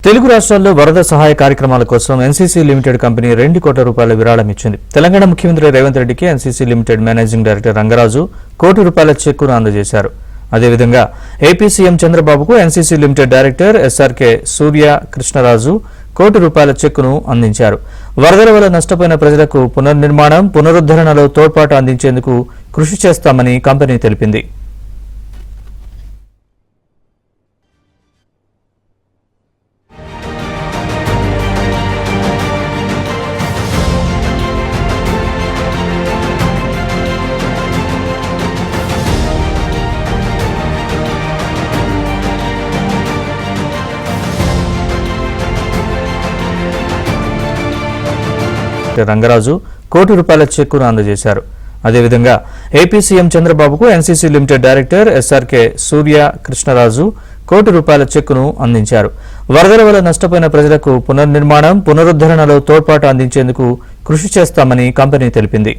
తెలుగు రాష్ట్రాల్లో వరద సహాయ కార్యక్రమాల కోసం ఎన్సీసీ లిమిటెడ్ కంపెనీ 2 కోట్ల రూపాయల విరాళం ఇచ్చింది. తెలంగాణ ముఖ్యమంత్రి రేవంత్ రెడ్డికి NCC limited managing director Rangaraju ₹1 కోటి చెక్కును అందజేశారు. అదేవిధంగా ఏపీ సీఎం చంద్రబాబుకు ఎన్సీసీ లిమిటెడ్ డైరెక్టర్ ఎస్ఆర్కే సూర్య కృష్ణరాజు ₹1 కోటి చెక్కును అందించారు. వరదల వల్ల నష్టపోయిన ప్రజలకు పునర్నిర్మాణం, పునరుద్ధరణలో తోడ్పాటు అందించేందుకు కృషి చేస్తామని కంపెనీ తెలిపింది. రంగరాజు ₹1 కోటి చెక్కును అందజేశారు. అదేవిధంగా ఏపీ సీఎం చంద్రబాబుకు ఎన్సీసీ లిమిటెడ్ డైరెక్టర్ ఎస్ఆర్కే సూర్య కృష్ణరాజు ₹1 కోటి చెక్కును అందించారు. వరదల వల్ల నష్టపోయిన ప్రజలకు పునర్నిర్మాణం, పునరుద్ధరణలో తోడ్పాటు అందించేందుకు కృషి చేస్తామని కంపెనీ తెలిపింది.